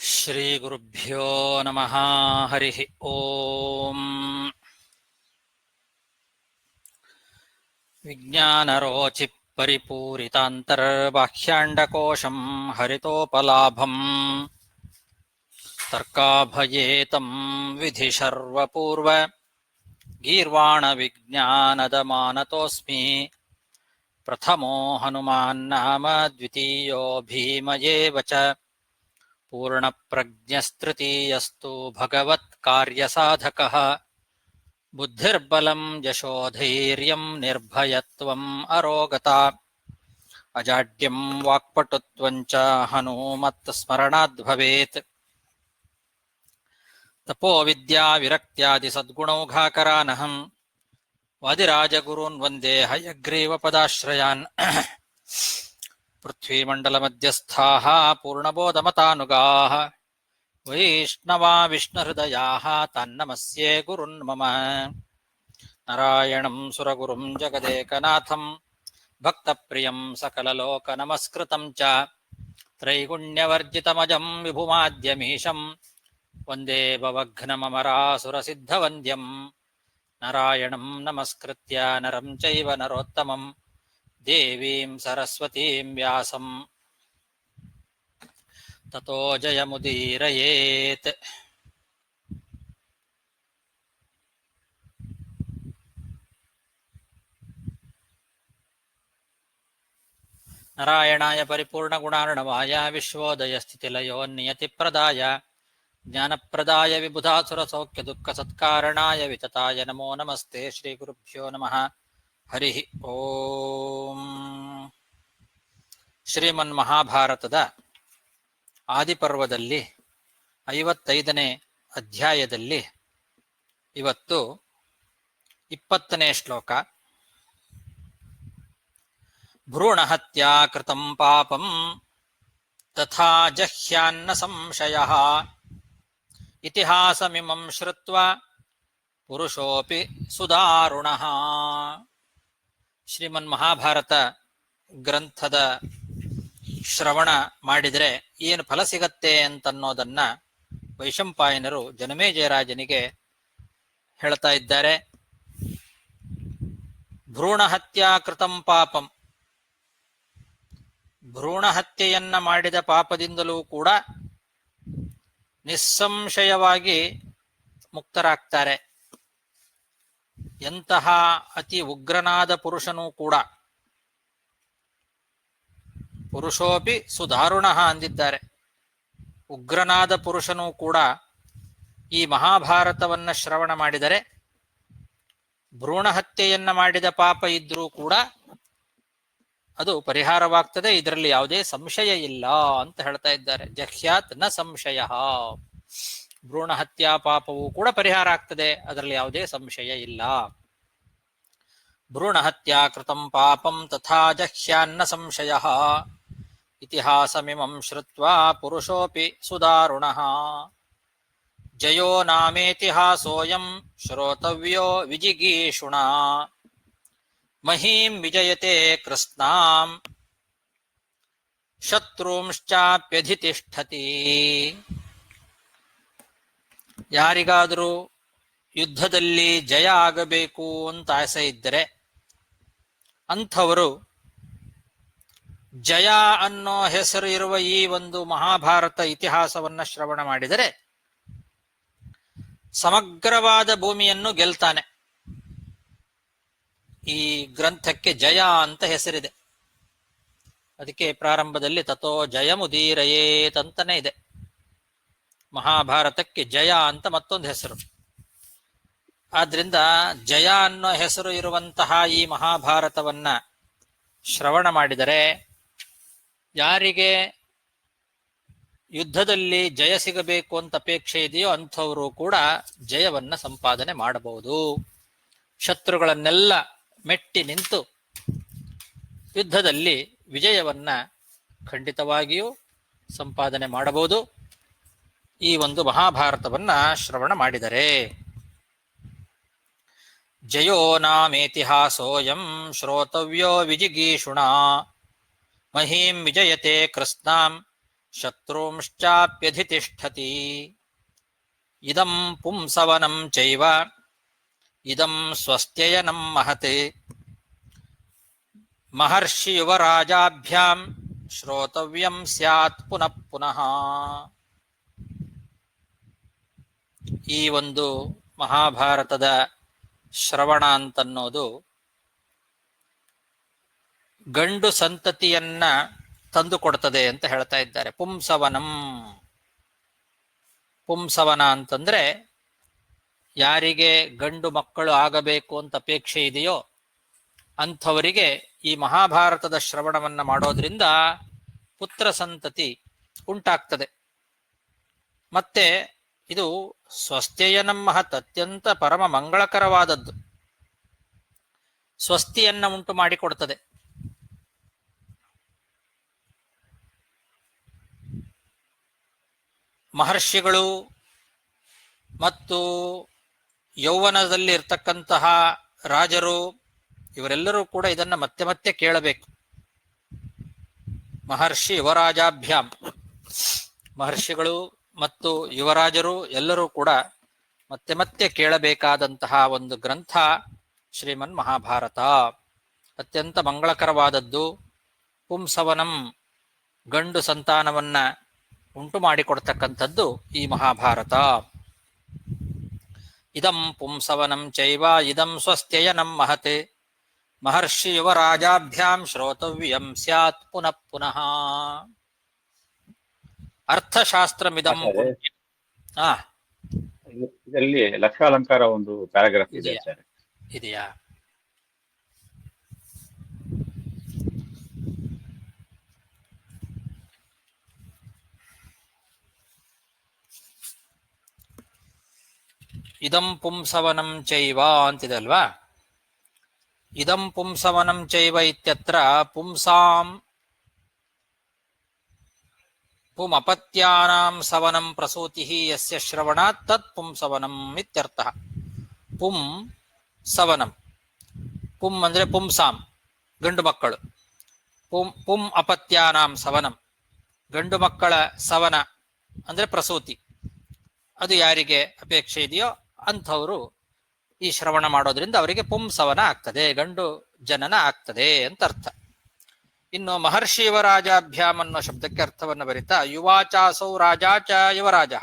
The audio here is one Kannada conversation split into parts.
ಶ್ರೀಗುರುಭ್ಯೋ ನಮಃ. ಹರಿ ಓಂ. ವಿಜ್ಞಾನರೋಚಿ ಪರಿಪೂರಿತಾಂತರ್ಬಾಹ್ಯಾಂಡಕೋಶಂ ಹರಿತೋಪಲಾಭಂ ತರ್ಕಾಭಯೇತಂ ವಿಧಿ ಸರ್ವಪೂರ್ವ ಗೀರ್ವಾಣ ವಿಜ್ಞಾನದ ಮಾನತೋಸ್ಮಿ. ಪ್ರಥಮೋ ಹನುಮಾನ್ ನಾಮ ದ್ವಿತೀಯೋ ಭೀಮಯೇವ ಚ. ಪೂರ್ಣಪ್ರಜ್ಞಸ್ತೃತೀಯಸ್ತು ಭಗವತ್ ಕಾರ್ಯಸಾಧಕಃ. ಬುದ್ಧಿರ್ಬಲಂ ಯಶೋಧೈರ್ಯಂ ನಿರ್ಭಯತ್ವಂ ಅರೋಗತಾ. ಅಜಾಡ್ಯಂ ವಾಕ್ಪಟುತ್ವಂಚ ಹನುಮತ್ ಸ್ಮರಣಾದ್ ಭವೇತ್. ತಪೋ ವಿದ್ಯಾ ವಿರಕ್ತ್ಯಾದಿ ಸದ್ಗುಣೌಘಾಕರಾನಹಂ ವಾದಿರಾಜಗುರೂನ್ ವಂದೇ ಹಯಗ್ರೀವ ಪದಾಶ್ರಯಾನ್. ಪೃಥ್ವೀಮಂಡಲಮಧ್ಯಸ್ಥಾಃ ಪೂರ್ಣಬೋಧಮತಾನುಗಾಃ ವೈಷ್ಣವಾ ವಿಷ್ಣುಹೃದಯಾಃ ತಾನ್ನಮಸ್ಯೆ ಗುರುನ್ ಮಮ. ನಾರಾಯಣಂ ಸುರಗುರುಂ ಜಗದೇಕನಾಥಂ ಭಕ್ತಪ್ರಿಯಂ ಸಕಲಲೋಕನಮಸ್ಕೃತಂ ಚ. ತ್ರೈಗುಣ್ಯವರ್ಜಿತಮಜಂ ವಿಭುಮಾದ್ಯಮೀಶಂ ವಂದೇ ಭವಘ್ನಮಮರಾಸುರಸಿದ್ಧವಂದ್ಯಂ. ನಾರಾಯಣಂ ನಮಸ್ಕೃತ್ಯ ನರಂ ಚೈವ ನರೋತ್ತಮಂ ದೇವೀಂ ಸರಸ್ವತೀಂ ವ್ಯಾಸಂ ತತೋ ಜಯಮುದೀರಯೇತ್. ನಾರಾಯಣಾಯ ಪರಿಪೂರ್ಣಗುಣಾರ್ಣವಾಯ ವಿಶ್ವೋದಯಸ್ಥಿತಿಲಯೋನ್ನಿಯತಿಪ್ರದಾಯ ಜ್ಞಾನಪ್ರದಾಯ ವಿಬುಧಾಸುರಸೌಖ್ಯದುಃಖಸತ್ಕಾರಣಾಯ ವಿತತಾಯ ನಮೋ ನಮಸ್ತೆ. ಶ್ರೀಗುರುಭ್ಯೋ ನಮಃ. ಹರಿ ಓಂ. ಶ್ರೀಮನ್ಮಹಾಭಾರತದ ಆದಿಪರ್ವದಲ್ಲಿ 55ನೇ ಅಧ್ಯಾಯದಲ್ಲಿ ಇವತ್ತು 20ನೇ ಶ್ಲೋಕ. ಭ್ರೂಣಹತ್ಯಾ ಕೃತಂ ಪಾಪಂ ತಥಾ ಜಹ್ಯಾನ್ನ ಸಂಶಯಃ. ಇತಿಹಾಸಮಿಮಂ ಶ್ರುತ್ವಾ ಪುರುಷೋಪಿ ಸುದಾರುಣಃ. ಶ್ರೀಮನ್ಮಹಾಭಾರತ ಗ್ರಂಥದ ಶ್ರವಣ ಮಾಡಿದರೆ ಏನು ಫಲ ಸಿಗತ್ತೆ ಅಂತನ್ನೋದನ್ನ ವೈಶಂಪಾಯನರು ಜನಮೇಜಯರಾಜನಿಗೆ ಹೇಳ್ತಾ ಇದ್ದಾರೆ. ಭ್ರೂಣಹತ್ಯಾ ಕೃತಂ ಪಾಪಂ, ಭ್ರೂಣಹತ್ಯೆಯನ್ನ ಮಾಡಿದ ಪಾಪದಿಂದಲೂ ಕೂಡ ನಿಸ್ಸಂಶಯವಾಗಿ ಮುಕ್ತರಾಗ್ತಾರೆ. ಎಂತಹ ಅತಿ ಉಗ್ರನಾದ ಪುರುಷನೂ ಕೂಡ, ಪುರುಷೋಪಿ ಸುಧಾರುಣಃ ಅಂದಿದ್ದಾರೆ. ಉಗ್ರನಾದ ಪುರುಷನೂ ಕೂಡ ಈ ಮಹಾಭಾರತವನ್ನ ಶ್ರವಣ ಮಾಡಿದರೆ ಭ್ರೂಣಹತ್ಯೆಯನ್ನ ಮಾಡಿದ ಪಾಪ ಇದ್ರೂ ಕೂಡ ಅದು ಪರಿಹಾರವಾಗ್ತದೆ, ಇದರಲ್ಲಿ ಯಾವುದೇ ಸಂಶಯ ಇಲ್ಲ ಅಂತ ಹೇಳ್ತಾ ಇದ್ದಾರೆ. ಜಹ್ಯಾತ್ ನ ಸಂಶಯ, ಭ್ರೂಣ ಹತ್ಯಾ ಪಾಪವೂ ಕೂಡ ಪರಿಹಾರ ಆಗ್ತದೆ, ಅದರಲ್ಲಿ ಯಾವುದೇ ಸಂಶಯ ಇಲ್ಲ. ಭ್ರೂಣ ಹತ್ಯಾ ಕೃತಂ ಪಾಪಂ ತಥಾ ಜಹ್ಯಾನ್ನ ಸಂಶಯ. ಇತಿಹಾಸಮಿಮಂ ಶ್ರುತ್ವಾ ಪುರುಷೋಪಿ ಸುದಾರುಣಃ. ಜಯೋ ನಾಮೇತಿಹಾಸೋಯಂ ಶ್ರೋತವ್ಯೋ ವಿಜಿಗೀಷುಣಾ. ಮಹೀಂ ವಿಜಯತೆ ಕೃಷ್ಣಾಂ ಶತ್ರುಂಶ್ಚಾಪ್ಯಧಿತಿಷ್ಠತಿ. ಯಾರಿಗಾದರೂ ಯುದ್ಧದಲ್ಲಿ ಜಯ ಆಗಬೇಕು ಅಂತ ಆಸೆ ಇದ್ದರೆ ಅಂಥವರು ಜಯ ಅನ್ನೋ ಹೆಸರು ಇರುವ ಈ ಒಂದು ಮಹಾಭಾರತ ಇತಿಹಾಸವನ್ನ ಶ್ರವಣ ಮಾಡಿದರೆ ಸಮಗ್ರವಾದ ಭೂಮಿಯನ್ನು ಗೆಲ್ತಾನೆ. ಈ ಗ್ರಂಥಕ್ಕೆ ಜಯ ಅಂತ ಹೆಸರಿದೆ. ಅದಕ್ಕೆ ಪ್ರಾರಂಭದಲ್ಲಿ ತಥೋ ಜಯಮುದೀರಯೇತ್ ಅಂತಾನೆ ಇದೆ. ಮಹಾಭಾರತಕ್ಕೆ ಜಯ ಅಂತ ಮತ್ತೊಂದು ಹೆಸರು. ಆದ್ರಿಂದ ಜಯ ಅನ್ನೋ ಹೆಸರು ಇರುವಂತಹ ಈ ಮಹಾಭಾರತವನ್ನ ಶ್ರವಣ ಮಾಡಿದರೆ ಯಾರಿಗೆ ಯುದ್ಧದಲ್ಲಿ ಜಯ ಸಿಗಬೇಕು ಅಂತ ಅಪೇಕ್ಷೆ ಇದೆಯೋ ಅಂಥವರು ಕೂಡ ಜಯವನ್ನ ಸಂಪಾದನೆ ಮಾಡಬಹುದು. ಶತ್ರುಗಳನ್ನೆಲ್ಲ ಮೆಟ್ಟಿ ನಿಂತು ಯುದ್ಧದಲ್ಲಿ ವಿಜಯವನ್ನ ಖಂಡಿತವಾಗಿಯೂ ಸಂಪಾದನೆ ಮಾಡಬಹುದು ಈ ಒಂದು ಮಹಾಭಾರತವನ್ನ ಶ್ರವಣ ಮಾಡಿದರೆ. ಜಯೋ ನಾಮೇತಿಹಾಸೋಯಂ ಶ್ರೋತವ್ಯೋ ವಿಜಿಗೀಷುಣಾ. ಮಹೀಂ ವಿಜಯತೆ ಕೃಷ್ಣಾಂ ಶತ್ರುಂಶ್ಚಾಪ್ಯಧಿತಿಷ್ಠತಿ. ಇದಂ ಪುಂಸವನಂ ಚೈವ ಇದಂ ಸ್ವಸ್ತ್ಯಯನಂ ಮಹತ್ ಮಹರ್ಷಿ ಯುವರಾಜಾಭ್ಯಾಂ ಶ್ರೋತವ್ಯಂ ಸ್ಯಾತ್ ಪುನಃ ಪುನಃ. ಈ ಒಂದು ಮಹಾಭಾರತದ ಶ್ರವಣ ಅಂತನ್ನೋದು ಗಂಡು ಸಂತತಿಯನ್ನ ತಂದು ಕೊಡ್ತದೆ ಅಂತ ಹೇಳ್ತಾ ಇದ್ದಾರೆ. ಪುಂಸವನಂ, ಪುಂಸವನ ಅಂತಂದ್ರೆ ಯಾರಿಗೆ ಗಂಡು ಮಕ್ಕಳು ಆಗಬೇಕು ಅಂತ ಅಪೇಕ್ಷೆ ಇದೆಯೋ ಅಂಥವರಿಗೆ ಈ ಮಹಾಭಾರತದ ಶ್ರವಣವನ್ನ ಮಾಡೋದ್ರಿಂದ ಪುತ್ರ ಸಂತತಿ ಉಂಟಾಗ್ತದೆ. ಮತ್ತೆ ಇದು ಸ್ವಸ್ಥೆಯನಂ ಮಹತ್, ಅತ್ಯಂತ ಪರಮ ಮಂಗಳಕರವಾದದ್ದು, ಸ್ವಸ್ತಿಯನ್ನ ಉಂಟು ಮಾಡಿಕೊಡ್ತದೆ. ಮಹರ್ಷಿಗಳು ಮತ್ತು ಯೌವನದಲ್ಲಿ ಇರ್ತಕ್ಕಂತಹ ರಾಜರು ಇವರೆಲ್ಲರೂ ಕೂಡ ಇದನ್ನ ಮತ್ತೆ ಮತ್ತೆ ಕೇಳಬೇಕು. ಮಹರ್ಷಿ ಯುವರಾಜಾಭ್ಯಾಂ, ಮಹರ್ಷಿಗಳು ಮತ್ತು ಯುವರಾಜರು ಎಲ್ಲರೂ ಕೂಡ ಮತ್ತೆ ಮತ್ತೆ ಕೇಳಬೇಕಾದಂತಹ ಒಂದು ಗ್ರಂಥ ಶ್ರೀಮನ್ ಮಹಾಭಾರತ. ಅತ್ಯಂತ ಮಂಗಳಕರವಾದದ್ದು. ಪುಂಸವನಂ, ಗಂಡು ಸಂತಾನವನ್ನ ಉಂಟು ಮಾಡಿಕೊಡ್ತಕ್ಕಂಥದ್ದು ಈ ಮಹಾಭಾರತ. ಇದಂ ಪುಂಸವನಂ ಚೈವ ಇದಂ ಸ್ವಸ್ತ್ಯಯನಂ ಮಹತ್ ಮಹರ್ಷಿ ಯುವರಾಜಾಭ್ಯಾಂ ಶ್ರೋತವ್ಯಂ ಸ್ಯಾತ್ ಪುನಃ ಪುನಃ. ಅರ್ಥಶಾಸ್ತ್ರಮಿದಂ. ಇದರಲ್ಲಿ ಲಕ್ಷಾಲಂಕಾರ ಒಂದು ಪ್ಯಾರಾಗ್ರಾಫ್ ಇದೆ ಸರ್. ಇದೆಯಾ? ಇದಂ ಪುಂಸವನಂ ಚೈವ ಅಂತಿದೆ ಅಲ್ವಾ? ಇದಂ ಪುಂಸವನಂ ಚೈವ ಇತ್ಯತ್ರ ಪುಂಸಾಂ ಪುಮಪತ್ಯಾನಾಂ ಸವನಂ ಪ್ರಸೂತಿಃ ಯಸ್ಯ ಶ್ರವಣಾತ್ ತತ್ ಪುಂಸವನಂ ಇತ್ಯರ್ಥಃ. ಪುಂ ಸವನಂ, ಪುಂ ಅಂದ್ರೆ ಪುಂಸಾಂ ಗಂಡು ಮಕ್ಕಳು, ಪುಂ ಅಪತ್ಯಾನಾಂ ಸವನಂ ಗಂಡು ಮಕ್ಕಳ ಸವನ ಅಂದ್ರೆ ಪ್ರಸೂತಿ. ಅದು ಯಾರಿಗೆ ಅಪೇಕ್ಷೆ ಇದೆಯೋ ಅಂಥವರು ಈ ಶ್ರವಣ ಮಾಡೋದ್ರಿಂದ ಅವರಿಗೆ ಪುಂಸವನ ಆಗ್ತದೆ, ಗಂಡು ಜನನ ಆಗ್ತದೆ ಅಂತ ಅರ್ಥ. ಇನ್ನು ಮಹರ್ಷಿ ಯುವರಾಜಾಭ್ಯಾಮ್ ಅನ್ನೋ ಶಬ್ದಕ್ಕೆ ಅರ್ಥವನ್ನು ಬರಿತಾ ಯುವಾಚಾಸೌ ರಾಜಾಚ ಯುವರಾಜ.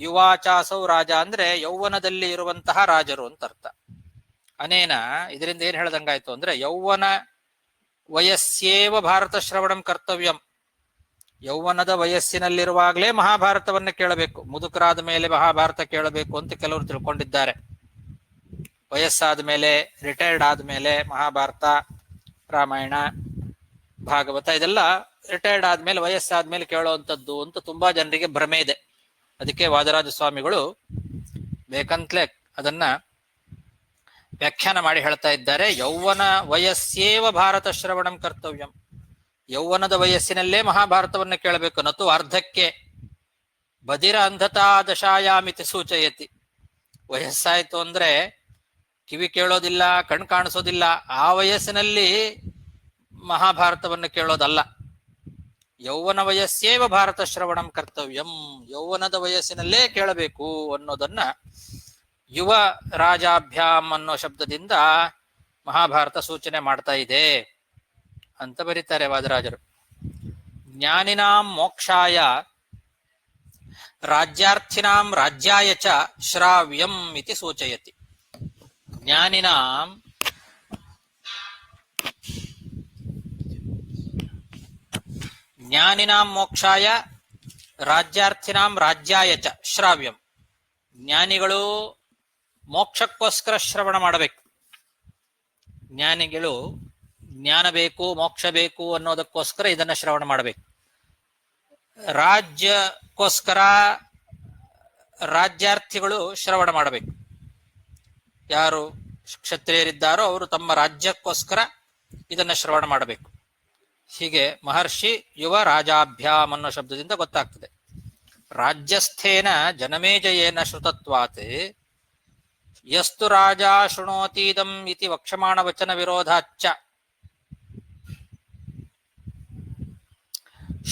ಯುವಾಚಾಸೌ ರಾಜ ಅಂದ್ರೆ ಯೌವನದಲ್ಲಿ ಇರುವಂತಹ ರಾಜರು ಅಂತ ಅರ್ಥ. ಅನೇನ ಇದರಿಂದ ಏನ್ ಹೇಳ್ದಂಗಾಯ್ತು ಅಂದ್ರೆ ಯೌವನ ವಯಸ್ಸೇವ ಭಾರತ ಶ್ರವಣಂ ಕರ್ತವ್ಯಂ. ಯೌವನದ ವಯಸ್ಸಿನಲ್ಲಿರುವಾಗಲೇ ಮಹಾಭಾರತವನ್ನ ಕೇಳಬೇಕು, ಮುದುಕರಾದ ಮೇಲೆ ಮಹಾಭಾರತ ಕೇಳಬೇಕು ಅಂತ ಕೆಲವರು ತಿಳ್ಕೊಂಡಿದ್ದಾರೆ. ವಯಸ್ಸಾದ ಮೇಲೆ, ರಿಟೈರ್ಡ್ ಆದ್ಮೇಲೆ ಮಹಾಭಾರತ, ರಾಮಾಯಣ, ಭಾಗವತ ಇದೆಲ್ಲ ರಿಟೈರ್ಡ್ ಆದ್ಮೇಲೆ ವಯಸ್ಸಾದ್ಮೇಲೆ ಕೇಳುವಂಥದ್ದು ಅಂತ ತುಂಬಾ ಜನರಿಗೆ ಭ್ರಮೆ ಇದೆ. ಅದಕ್ಕೆ ವಾದರಾಜ ಸ್ವಾಮಿಗಳು ಬೇಕಂತಲೇ ಅದನ್ನ ವ್ಯಾಖ್ಯಾನ ಮಾಡಿ ಹೇಳ್ತಾ ಇದ್ದಾರೆ. ಯೌವನ ವಯಸ್ಸೇವ ಭಾರತ ಶ್ರವಣಂ ಕರ್ತವ್ಯಂ. ಯೌವನದ ವಯಸ್ಸಿನಲ್ಲೇ ಮಹಾಭಾರತವನ್ನ ಕೇಳಬೇಕು. ನತು ಅರ್ಧಕ್ಕೆ ಬದಿರ ಅಂಧತಾ ದಶಾಯಾಮಿತಿ ಸೂಚಯತಿ. ವಯಸ್ಸಾಯ್ತು ಅಂದ್ರೆ ಕಿವಿ ಕೇಳೋದಿಲ್ಲ, ಕಣ್ ಕಾಣಿಸೋದಿಲ್ಲ, ಆ ವಯಸ್ಸಿನಲ್ಲಿ ಮಹಾಭಾರತವನ್ನು ಕೇಳೋದಲ್ಲ. ಯೌವನ ವಯಸ್ಸೇವ ಭಾರತ ಶ್ರವಣಂ ಕರ್ತವ್ಯಂ, ಯೌವನದ ವಯಸ್ಸಿನಲ್ಲೇ ಕೇಳಬೇಕು ಅನ್ನೋದನ್ನ ಯುವ ರಾಜಾಭ್ಯಾಮ್ ಅನ್ನೋ ಶಬ್ದದಿಂದ ಮಹಾಭಾರತ ಸೂಚನೆ ಮಾಡ್ತಾ ಇದೆ ಅಂತ ಬರೀತಾರೆ ವಾದರಾಜರು. ಜ್ಞಾನಿನಾಂ ಮೋಕ್ಷಾಯ ರಾಜ್ಯಾರ್ಥಿನಾಂ ರಾಜ್ಯಾಯ ಚ ಶ್ರಾವ್ಯಂ ಇತಿ ಸೂಚಯತಿ. ಜ್ಞಾನಿನಾಂ ಮೋಕ್ಷಾಯ ರಾಜ್ಯಾರ್ಥಿನಾಂ ರಾಜ್ಯಾಯ ಚ ಶ್ರಾವ್ಯಂ. ಜ್ಞಾನಿಗಳು ಮೋಕ್ಷಕ್ಕೋಸ್ಕರ ಶ್ರವಣ ಮಾಡಬೇಕು. ಜ್ಞಾನಿಗಳು ಜ್ಞಾನ ಬೇಕು, ಮೋಕ್ಷ ಬೇಕು ಅನ್ನೋದಕ್ಕೋಸ್ಕರ ಇದನ್ನ ಶ್ರವಣ ಮಾಡಬೇಕು. ರಾಜ್ಯಕ್ಕೋಸ್ಕರ ರಾಜ್ಯಾರ್ಥಿಗಳು ಶ್ರವಣ ಮಾಡಬೇಕು. ಯಾರು ಕ್ಷತ್ರಿಯರಿದ್ದಾರೋ ಅವರು ತಮ್ಮ ರಾಜ್ಯಕ್ಕೋಸ್ಕರ ಇದನ್ನ ಶ್ರವಣ ಮಾಡಬೇಕು. ಹೀಗೆ ಮಹರ್ಷಿ ಯುವ ರಾಜಾಭ್ಯಾಮ್ ಅನ್ನೋ ಶಬ್ದದಿಂದ ಗೊತ್ತಾಗ್ತದೆ. ರಾಜ್ಯಸ್ಥೇನ ಜನಮೇಜಯೇನ ಶ್ರುತತ್ವಾತ್ ಯಸ್ತು ರಾಜ ಶೃಣೋತೀದಂ ಇತಿ ವಕ್ಷಮಾಣ ವಚನ ವಿರೋಧಾಚ್ಚ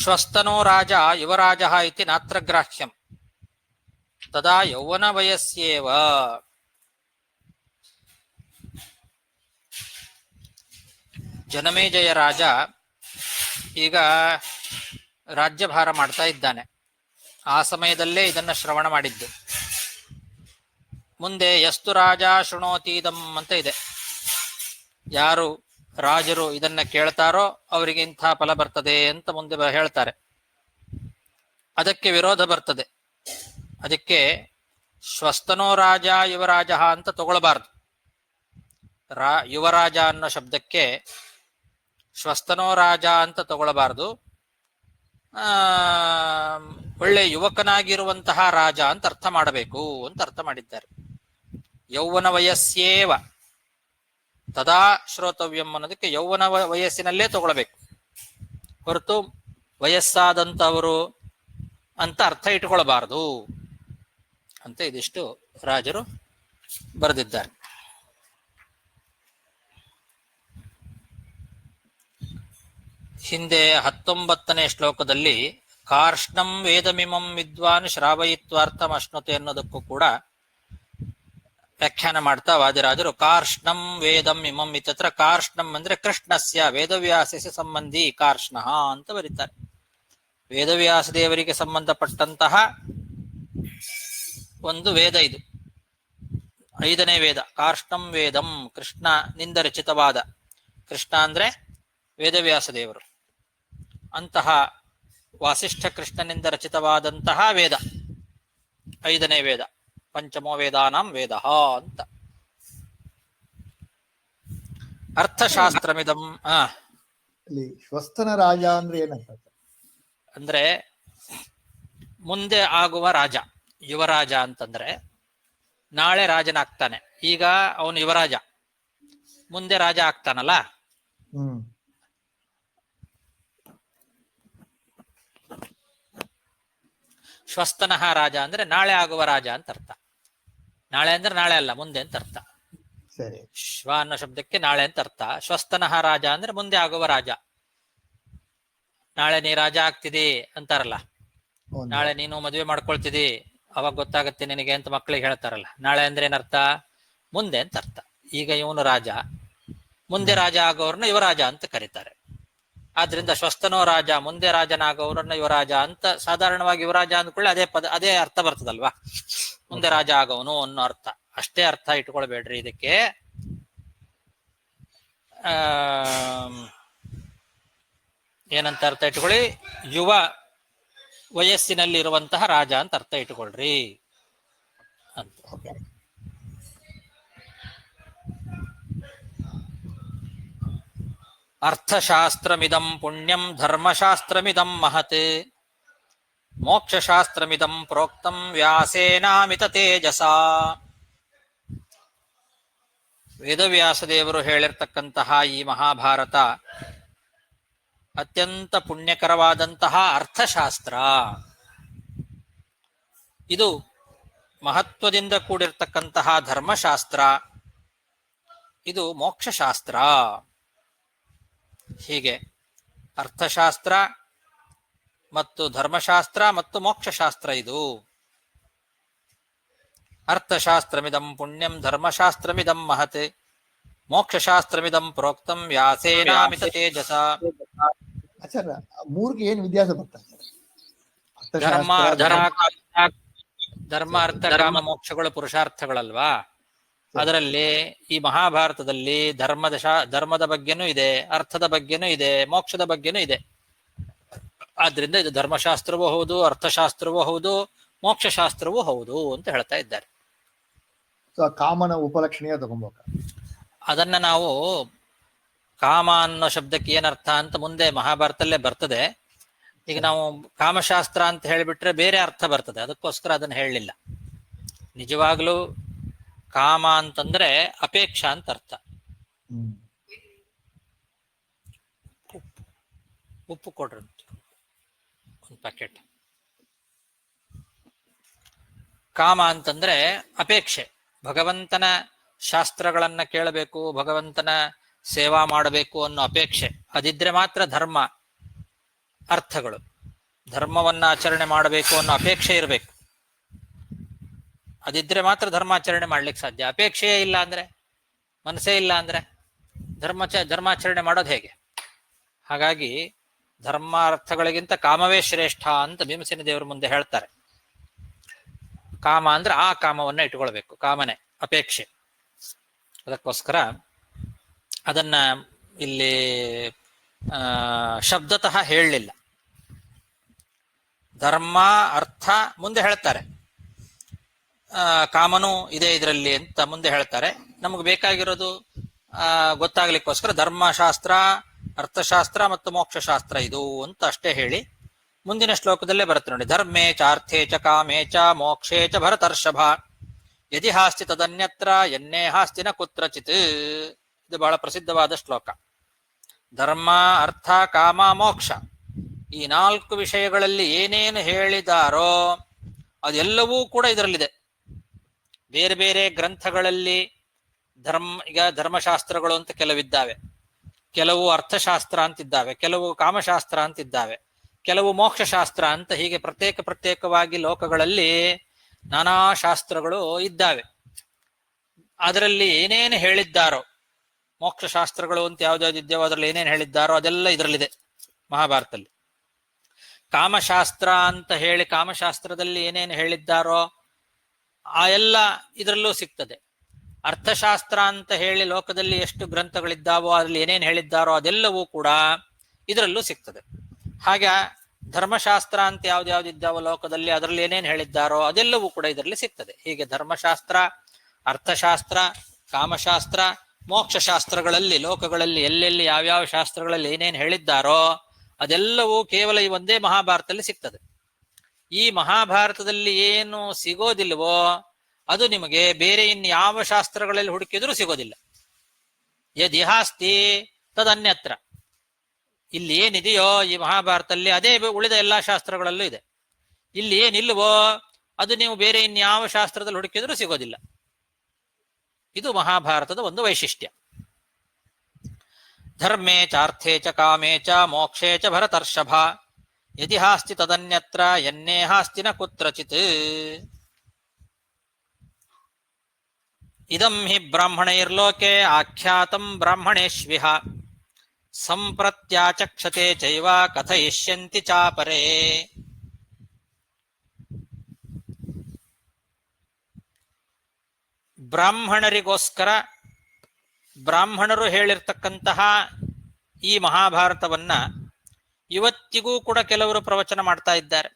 ಶ್ವಸ್ತನೋ ರಾಜ ಯುವರಾಜ ಇತಿ ನಾತ್ರ ಗ್ರಾಹ್ಯಂ ತದಾ ಯೌವನ ವಯಸ್ಸೇವ. ಜನಮೇಜಯ ರಾಜ ಈಗ ರಾಜ್ಯಭಾರ ಮಾಡ್ತಾ ಇದ್ದಾನೆ. ಆ ಸಮಯದಲ್ಲೇ ಇದನ್ನ ಶ್ರವಣ ಮಾಡಿದ್ದು. ಮುಂದೆ ಯಸ್ತು ರಾಜ ಶೃಣೋತೀದಂ ಅಂತ ಇದೆ. ಯಾರು ರಾಜರು ಇದನ್ನ ಕೇಳ್ತಾರೋ ಅವರಿಗೆ ಇಂಥ ಫಲ ಬರ್ತದೆ ಅಂತ ಮುಂದೆ ಹೇಳ್ತಾರೆ. ಅದಕ್ಕೆ ವಿರೋಧ ಬರ್ತದೆ. ಅದಕ್ಕೆ ಶ್ವಸ್ತನೋ ರಾಜ ಯುವರಾಜ ಅಂತ ತಗೊಳ್ಬಾರ್ದು. ಯುವರಾಜ ಅನ್ನೋ ಶಬ್ದಕ್ಕೆ ಶ್ವಸ್ತನೋ ರಾಜ ಅಂತ ತಗೊಳ್ಬಾರ್ದು. ಒಳ್ಳೆ ಯುವಕನಾಗಿರುವಂತಹ ರಾಜ ಅಂತ ಅರ್ಥ ಮಾಡಬೇಕು ಅಂತ ಅರ್ಥ ಮಾಡಿದ್ದಾರೆ. ಯೌವನ ವಯಸ್ಸೇವ ತದಾ ಶ್ರೋತವ್ಯಂ ಅನ್ನೋದಕ್ಕೆ ಯೌವನ ವಯಸ್ಸಿನಲ್ಲೇ ತಗೊಳ್ಬೇಕು, ಹೊರತು ವಯಸ್ಸಾದಂಥವರು ಅಂತ ಅರ್ಥ ಇಟ್ಕೊಳ್ಬಾರ್ದು ಅಂತ ಇದಿಷ್ಟು ರಾಜರು ಬರೆದಿದ್ದಾರೆ. ಹಿಂದೆ 19ನೇ ಶ್ಲೋಕದಲ್ಲಿ ಕಾರ್ಷ್ಣಂ ವೇದಮಿಮಂ ವಿದ್ವಾನ್ ಶ್ರಾವಯಿತ್ವಾರ್ಥಂ ಅಶ್ನುತೆ ಅನ್ನೋದಕ್ಕೂ ಕೂಡ ವ್ಯಾಖ್ಯಾನ ಮಾಡ್ತಾ ವಾದಿರಾಜರು ಕಾರ್ಷ್ಣಂ ವೇದಂ ಇಮಂ ಇತ್ಯತ್ರ ಕಾರ್ಷ್ಣಂ ಅಂದ್ರೆ ಕೃಷ್ಣಸ್ಯ ವೇದವ್ಯಾಸಸ್ಯ ಸಂಬಂಧಿ ಕಾರ್ಷ್ಣ ಅಂತ ಬರೀತಾರೆ. ವೇದವ್ಯಾಸ ದೇವರಿಗೆ ಸಂಬಂಧಪಟ್ಟಂತಹ ಒಂದು ವೇದ ಇದು, 5ನೇ ವೇದ. ಕಾರ್ಷ್ಣಂ ವೇದಂ ಕೃಷ್ಣನಿಂದ ರಚಿತವಾದ, ಕೃಷ್ಣ ಅಂದ್ರೆ ವೇದವ್ಯಾಸ ದೇವರು, ಅಂತಹ ವಾಸಿಷ್ಠ ಕೃಷ್ಣನಿಂದ ರಚಿತವಾದಂತಹ ವೇದ 5ನೇ ವೇದ. ಪಂಚಮೋ ವೇದಾನಾಂ ವೇದ ಅಂತ. ಅರ್ಥಶಾಸ್ತ್ರಮಿದಂ ಶ್ವಸ್ತನ ರಾಜ ಅಂದ್ರೆ ಏನಂತ? ಅಂದ್ರೆ ಮುಂದೆ ಆಗುವ ರಾಜ. ಯುವರಾಜ ಅಂತಂದ್ರೆ ನಾಳೆ ರಾಜನಾಗ್ತಾನೆ. ಈಗ ಅವನು ಯುವರಾಜ, ಮುಂದೆ ರಾಜ ಆಗ್ತಾನಲ್ಲ. ಶ್ವಸ್ತನಃ ರಾಜ ಅಂದ್ರೆ ನಾಳೆ ಆಗುವ ರಾಜ ಅಂತ ಅರ್ಥ. ನಾಳೆ ಅಂದ್ರೆ ನಾಳೆ ಅಲ್ಲ, ಮುಂದೆ ಅಂತ ಅರ್ಥ. ಸರಿ. ಶ್ವ ಅನ್ನೋ ಶಬ್ದಕ್ಕೆ ನಾಳೆ ಅಂತ ಅರ್ಥ. ಶ್ವಸ್ತನಃ ರಾಜ ಅಂದ್ರೆ ಮುಂದೆ ಆಗುವ ರಾಜ. ನಾಳೆ ನೀ ರಾಜ ಆಗ್ತಿದಿ ಅಂತಾರಲ್ಲ, ನಾಳೆ ನೀನು ಮದುವೆ ಮಾಡ್ಕೊಳ್ತಿದಿ ಅವಾಗ ಗೊತ್ತಾಗತ್ತೆ ನಿನಗೆ ಅಂತ ಮಕ್ಕಳಿಗೆ ಹೇಳ್ತಾರಲ್ಲ. ನಾಳೆ ಅಂದ್ರೆ ಏನರ್ಥ? ಮುಂದೆ ಅಂತ ಅರ್ಥ. ಈಗ ಇವನು ರಾಜ, ಮುಂದೆ ರಾಜ ಆಗೋರ್ನ ಯುವರಾಜ ಅಂತ ಕರೀತಾರೆ. ಆದ್ರಿಂದ ಶ್ವಸ್ತನೋ ರಾಜ, ಮುಂದೆ ರಾಜನಾಗೋರನ್ನ ಯುವರಾಜ ಅಂತ. ಸಾಧಾರಣವಾಗಿ ಯುವರಾಜ ಅಂದ್ಕೊಳ್ಳಿ ಅದೇ ಅರ್ಥ ಬರ್ತದಲ್ವಾ, ಮುಂದೆ ರಾಜ ಆಗೋನು ಅನ್ನೋ ಅರ್ಥ. ಅಷ್ಟೇ ಅರ್ಥ ಇಟ್ಕೊಳ್ಬೇಡ್ರಿ ಇದಕ್ಕೆ. ಏನಂತ ಅರ್ಥ ಇಟ್ಕೊಳ್ಳಿ? ಯುವ ವಯಸ್ಸಿನಲ್ಲಿ ಇರುವಂತಹ ರಾಜ ಅಂತ ಅರ್ಥ ಇಟ್ಕೊಳ್ರಿ ಅಂತ. ಅರ್ಥಶಾಸ್ತ್ರಮಿದಂ ಪುಣ್ಯಂ ಧರ್ಮಶಾಸ್ತ್ರಮಿದಂ ಮಹತ್ ಮೋಕ್ಷಶಾಸ್ತ್ರಮಿದಂ ಪ್ರೋಕ್ತಂ ವ್ಯಾಸೇನಾಮಿತ ತೇಜಸ. ವೇದವ್ಯಾಸದೇವರು ಹೇಳಿರ್ತಕ್ಕಂತಹ ಈ ಮಹಾಭಾರತ ಅತ್ಯಂತ ಪುಣ್ಯಕರವಾದಂತಹ ಅರ್ಥಶಾಸ್ತ್ರ. ಇದು ಮಹತ್ವದಿಂದ ಕೂಡಿರ್ತಕ್ಕಂತಹ ಧರ್ಮಶಾಸ್ತ್ರ, ಇದು ಮೋಕ್ಷಶಾಸ್ತ್ರ. ಹೀಗೆ ಅರ್ಥಶಾಸ್ತ್ರ ಮತ್ತು ಧರ್ಮಶಾಸ್ತ್ರ ಮತ್ತು ಮೋಕ್ಷಶಾಸ್ತ್ರ ಇದು. ಅರ್ಥಶಾಸ್ತ್ರಮಿದಂ ಪುಣ್ಯಂ ಧರ್ಮಶಾಸ್ತ್ರಮಿದಂ ಮಹತ್ ಮೋಕ್ಷಶಾಸ್ತ್ರಮಿದಂ ಪ್ರೋಕ್ತಂ ವ್ಯಾಸೇನಾಮಿತ ತೇಜಸ. ಆಚಾರ್ಯ, ಮೂರ್ಗೆ ಏನ್ ವ್ಯತ್ಯಾಸ ಬರ್ತದೆ? ಧರ್ಮ ಅರ್ಥ ಕಾಮ ಮೋಕ್ಷಗಳು ಪುರುಷಾರ್ಥಗಳಲ್ವಾ. ಅದರಲ್ಲಿ ಈ ಮಹಾಭಾರತದಲ್ಲಿ ಧರ್ಮದ ಬಗ್ಗೆನೂ ಇದೆ, ಅರ್ಥದ ಬಗ್ಗೆನೂ ಇದೆ, ಮೋಕ್ಷದ ಬಗ್ಗೆನೂ ಇದೆ. ಆದ್ರಿಂದ ಇದು ಧರ್ಮಶಾಸ್ತ್ರವೂ ಹೌದು, ಅರ್ಥಶಾಸ್ತ್ರವೂ ಹೌದು, ಮೋಕ್ಷಶಾಸ್ತ್ರವೂ ಹೌದು ಅಂತ ಹೇಳ್ತಾ ಇದ್ದಾರೆ. ಕಾಮನ ಉಪಲಕ್ಷಣೀಯ ತಗೊಂಬೋಕ. ಅದನ್ನ ನಾವು ಕಾಮ ಅನ್ನೋ ಶಬ್ದಕ್ಕೆ ಏನರ್ಥ ಅಂತ ಮುಂದೆ ಮಹಾಭಾರತಲ್ಲೇ ಬರ್ತದೆ. ಈಗ ನಾವು ಕಾಮಶಾಸ್ತ್ರ ಅಂತ ಹೇಳಿಬಿಟ್ರೆ ಬೇರೆ ಅರ್ಥ ಬರ್ತದೆ, ಅದಕ್ಕೋಸ್ಕರ ಅದನ್ನ ಹೇಳಲಿಲ್ಲ. ನಿಜವಾಗ್ಲೂ ಕಾಮ ಅಂತಂದ್ರೆ ಅಪೇಕ್ಷಾ ಅಂತ ಅರ್ಥ. ಉಪ್ಪು ಕೊಡ್ರಿ ಒಂದು ಪ್ಯಾಕೆಟ್. ಕಾಮ ಅಂತಂದ್ರೆ ಅಪೇಕ್ಷೆ, ಭಗವಂತನ ಶಾಸ್ತ್ರಗಳನ್ನ ಕೇಳಬೇಕು, ಭಗವಂತನ ಸೇವಾ ಮಾಡಬೇಕು ಅನ್ನೋ ಅಪೇಕ್ಷೆ. ಅದಿದ್ರೆ ಮಾತ್ರ ಧರ್ಮ. ಅರ್ಥಗಳು. ಧರ್ಮವನ್ನ ಆಚರಣೆ ಮಾಡಬೇಕು ಅನ್ನೋ ಅಪೇಕ್ಷೆ ಇರಬೇಕು. ಅದಿದ್ರೆ ಮಾತ್ರ ಧರ್ಮಾಚರಣೆ ಮಾಡ್ಲಿಕ್ಕೆ ಸಾಧ್ಯ. ಅಪೇಕ್ಷೆಯೇ ಇಲ್ಲ ಅಂದ್ರೆ, ಮನಸ್ಸೇ ಇಲ್ಲ ಅಂದ್ರೆ ಧರ್ಮಾಚರಣೆ ಮಾಡೋದು ಹೇಗೆ? ಹಾಗಾಗಿ ಧರ್ಮಾರ್ಥಗಳಿಗಿಂತ ಕಾಮವೇ ಶ್ರೇಷ್ಠ ಅಂತ ಭೀಮಸೇನ ದೇವರು ಮುಂದೆ ಹೇಳ್ತಾರೆ. ಕಾಮ ಅಂದ್ರೆ ಆ ಕಾಮವನ್ನ ಇಟ್ಕೊಳ್ಬೇಕು, ಕಾಮನೆ ಅಪೇಕ್ಷೆ. ಅದಕ್ಕೋಸ್ಕರ ಅದನ್ನ ಇಲ್ಲಿ ಶಬ್ದತಃ ಹೇಳಲಿಲ್ಲ. ಧರ್ಮ ಅರ್ಥ ಮುಂದೆ ಹೇಳ್ತಾರೆ, ಕಾಮನು ಇದೆ ಇದರಲ್ಲಿ ಅಂತ ಮುಂದೆ ಹೇಳ್ತಾರೆ. ನಮಗೆ ಬೇಕಾಗಿರೋದು ಗೊತ್ತಾಗ್ಲಿಕ್ಕೋಸ್ಕರ ಧರ್ಮಶಾಸ್ತ್ರ, ಅರ್ಥಶಾಸ್ತ್ರ ಮತ್ತು ಮೋಕ್ಷಶಾಸ್ತ್ರ ಇದು ಅಂತ ಅಷ್ಟೇ ಹೇಳಿ ಮುಂದಿನ ಶ್ಲೋಕದಲ್ಲೇ ಬರುತ್ತೆ ನೋಡಿ. ಧರ್ಮೇ ಚಾರ್ಥೇ ಚ ಕಾಮೇ ಚ ಮೋಕ್ಷೇ ಚ ಭರತರ್ಷಭ ಯದಿ ಹಾಸ್ತಿ ತದನ್ಯತ್ರ ಎನ್ನೇ ಹಾಸ್ತಿ ನ ಕುತ್ರಚಿತ್. ಇದು ಬಹಳ ಪ್ರಸಿದ್ಧವಾದ ಶ್ಲೋಕ. ಧರ್ಮ, ಅರ್ಥ, ಕಾಮ, ಮೋಕ್ಷ ಈ 4 ವಿಷಯಗಳಲ್ಲಿ ಏನೇನು ಹೇಳಿದಾರೋ ಅದೆಲ್ಲವೂ ಕೂಡ ಇದರಲ್ಲಿದೆ. ಬೇರೆ ಬೇರೆ ಗ್ರಂಥಗಳಲ್ಲಿ ಈಗ ಧರ್ಮಶಾಸ್ತ್ರಗಳು ಅಂತ ಕೆಲವಿದ್ದಾವೆ, ಕೆಲವು ಅರ್ಥಶಾಸ್ತ್ರ ಅಂತಿದ್ದಾವೆ, ಕೆಲವು ಕಾಮಶಾಸ್ತ್ರ ಅಂತಿದ್ದಾವೆ, ಕೆಲವು ಮೋಕ್ಷಶಾಸ್ತ್ರ ಅಂತ. ಹೀಗೆ ಪ್ರತ್ಯೇಕವಾಗಿ ಲೋಕಗಳಲ್ಲಿ ನಾನಾ ಶಾಸ್ತ್ರಗಳು ಇದ್ದಾವೆ. ಅದರಲ್ಲಿ ಏನೇನು ಹೇಳಿದ್ದಾರೋ, ಮೋಕ್ಷಶಾಸ್ತ್ರಗಳು ಅಂತ ಯಾವ್ದಾವ್ದಿದ್ದೇವೋ ಅದರಲ್ಲಿ ಏನೇನು ಹೇಳಿದ್ದಾರೋ ಅದೆಲ್ಲ ಇದರಲ್ಲಿದೆ ಮಹಾಭಾರತದಲ್ಲಿ. ಕಾಮಶಾಸ್ತ್ರ ಅಂತ ಹೇಳಿ ಕಾಮಶಾಸ್ತ್ರದಲ್ಲಿ ಏನೇನು ಹೇಳಿದ್ದಾರೋ ಆ ಎಲ್ಲ ಇದರಲ್ಲೂ ಸಿಗ್ತದೆ. ಅರ್ಥಶಾಸ್ತ್ರ ಅಂತ ಹೇಳಿ ಲೋಕದಲ್ಲಿ ಎಷ್ಟು ಗ್ರಂಥಗಳಿದ್ದಾವೋ ಅದರಲ್ಲಿ ಏನೇನು ಹೇಳಿದ್ದಾರೋ ಅದೆಲ್ಲವೂ ಕೂಡ ಇದರಲ್ಲೂ ಸಿಗ್ತದೆ. ಹಾಗೆ ಧರ್ಮಶಾಸ್ತ್ರ ಅಂತ ಯಾವ್ದ್ಯಾವ್ದಿದ್ದಾವೋ ಲೋಕದಲ್ಲಿ ಅದರಲ್ಲಿ ಏನೇನು ಹೇಳಿದ್ದಾರೋ ಅದೆಲ್ಲವೂ ಕೂಡ ಇದರಲ್ಲಿ ಸಿಗ್ತದೆ. ಹೀಗೆ ಧರ್ಮಶಾಸ್ತ್ರ, ಅರ್ಥಶಾಸ್ತ್ರ, ಕಾಮಶಾಸ್ತ್ರ, ಮೋಕ್ಷಶಾಸ್ತ್ರಗಳಲ್ಲಿ ಲೋಕಗಳಲ್ಲಿ ಎಲ್ಲೆಲ್ಲಿ ಯಾವ್ಯಾವ ಶಾಸ್ತ್ರಗಳಲ್ಲಿ ಏನೇನು ಹೇಳಿದ್ದಾರೋ ಅದೆಲ್ಲವೂ ಕೇವಲ ಈ ಒಂದೇ ಮಹಾಭಾರತದಲ್ಲಿ ಸಿಗ್ತದೆ. ಈ ಮಹಾಭಾರತದಲ್ಲಿ ಏನು ಸಿಗೋದಿಲ್ವೋ ಅದು ನಿಮಗೆ ಬೇರೆ ಇನ್ಯಾವ ಶಾಸ್ತ್ರಗಳಲ್ಲಿ ಹುಡುಕಿದ್ರೂ ಸಿಗೋದಿಲ್ಲ. ಯದಿಹಾಸ್ತಿ ತದನ್ಯತ್ರ. ಇಲ್ಲಿ ಏನಿದೆಯೋ ಈ ಮಹಾಭಾರತದಲ್ಲಿ ಅದೇ ಉಳಿದ ಎಲ್ಲಾ ಶಾಸ್ತ್ರಗಳಲ್ಲೂ ಇದೆ. ಇಲ್ಲಿ ಏನಿಲ್ವೋ ಅದು ನೀವು ಬೇರೆ ಇನ್ಯಾವ ಶಾಸ್ತ್ರದಲ್ಲಿ ಹುಡುಕಿದ್ರೂ ಸಿಗೋದಿಲ್ಲ. ಇದು ಮಹಾಭಾರತದ ಒಂದು ವೈಶಿಷ್ಟ್ಯ. ಧರ್ಮೇ ಚಾರ್ಥೇ ಚ ಕಾಮೇ ಚ ಮೋಕ್ಷೇ ಚ ಭರತರ್ಷಭ ಯದಿ ಹಾಸ್ತಿ ತದನ್ಯತ್ರ ಎನ್ನೇ ಹಾಸ್ತಿ ನ ಕುತ್ರಚಿತ್. ಇದಂ ಹಿ ಬ್ರಾಹ್ಮಣೈರ್ಲೋಕೆ ಆಖ್ಯಾತಂ ಬ್ರಾಹ್ಮಣೇಶ್ವಿಹ ಸಂಪ್ರತ್ಯಾಚಕ್ಷತೆ ಚೈವ ಕಥಯಿಷ್ಯಂತಿ ಚಾಪರೇ. ಬ್ರಾಹ್ಮಣರಿಗೋಸ್ಕರ ಬ್ರಾಹ್ಮಣರು ಹೇಳಿರ್ತಕ್ಕಂತಹ ಈ ಮಹಾಭಾರತವನ್ನ ಇವತ್ತಿಗೂ ಕೂಡ ಕೆಲವರು ಪ್ರವಚನ ಮಾಡ್ತಾ ಇದ್ದಾರೆ.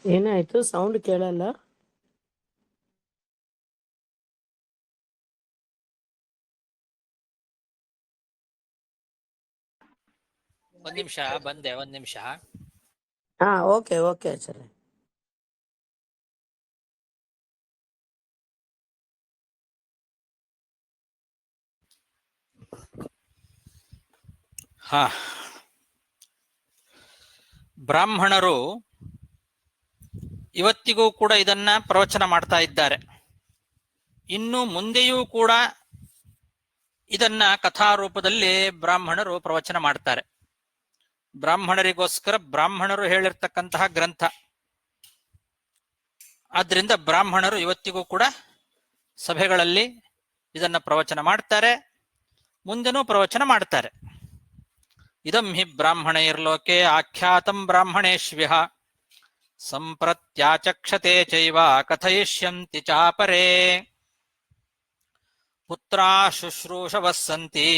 ಏನಾಯ್ತು? ಸೌಂಡ್ ಕೇಳಲ್ಲ. ಒಂದ್ ನಿಮಿಷ ಬಂದೆ, ಒಂದ್ ನಿಮಿಷ. ಹಾ, ಓಕೆ ಓಕೆ ಸರಿ. ಹಾ, ಬ್ರಾಹ್ಮಣರು ಇವತ್ತಿಗೂ ಕೂಡ ಇದನ್ನ ಪ್ರವಚನ ಮಾಡ್ತಾ ಇದ್ದಾರೆ. ಇನ್ನು ಮುಂದೆಯೂ ಕೂಡ ಇದನ್ನ ಕಥಾರೂಪದಲ್ಲಿ ಬ್ರಾಹ್ಮಣರು ಪ್ರವಚನ ಮಾಡ್ತಾರೆ. ಬ್ರಾಹ್ಮಣರಿಗೋಸ್ಕರ ಬ್ರಾಹ್ಮಣರು ಹೇಳಿರ್ತಕ್ಕಂತಹ ಗ್ರಂಥ. ಆದ್ರಿಂದ ಬ್ರಾಹ್ಮಣರು ಇವತ್ತಿಗೂ ಕೂಡ ಸಭೆಗಳಲ್ಲಿ ಇದನ್ನ ಪ್ರವಚನ ಮಾಡ್ತಾರೆ, ಮುಂದೆನೂ ಪ್ರವಚನ ಮಾಡ್ತಾರೆ. ಇದಂ ಹಿ ಬ್ರಾಹ್ಮಣೈರ್ಲೋಕೆ ಆಖ್ಯಾತಂ ಬ್ರಾಹ್ಮಣೇಶ್ವಿಹ ಸಂಪ್ರತ್ಯಾಚಕ್ಷತೆ ಚೈವ ಕಥಯಿಷ್ಯಂತಿ ಚಾಪರೇ. ಪುತ್ರಾ ಶುಶ್ರೂಷವಃ ಸಂತಿ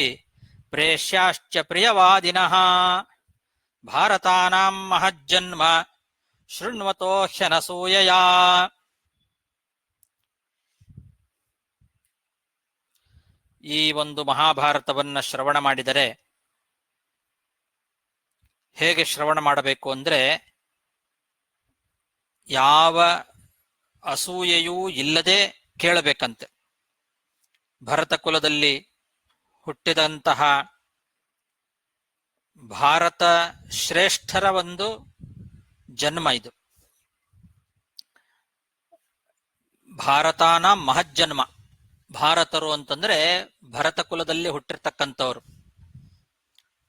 ಪ್ರೇಷ್ಯಾಶ್ಚ ಪ್ರಿಯವಾದಿನಃ ಭಾರತಾನಾಂ ಮಹಜ್ಜನ್ಮ ಶೃಣ್ವತೋ ಹ್ಯನಸೂಯಯಾ. ಈ ಒಂದು ಮಹಾಭಾರತವನ್ನ ಶ್ರವಣ ಮಾಡಿದರೆ ಹೇಗೆ ಶ್ರವಣ ಮಾಡಬೇಕು ಅಂದ್ರೆ, ಯಾವ ಅಸೂಯೆಯೂ ಇಲ್ಲದೆ ಕೇಳಬೇಕಂತೆ. ಭರತ ಕುಲದಲ್ಲಿ ಹುಟ್ಟಿದಂತಹ ಭಾರತ ಶ್ರೇಷ್ಠರ ಒಂದು ಜನ್ಮ ಇದು. ಭಾರತಾನ ಮಹಜ್ಜನ್ಮ. ಭಾರತರು ಅಂತಂದ್ರೆ ಭರತ ಕುಲದಲ್ಲಿ ಹುಟ್ಟಿರ್ತಕ್ಕಂಥವ್ರು.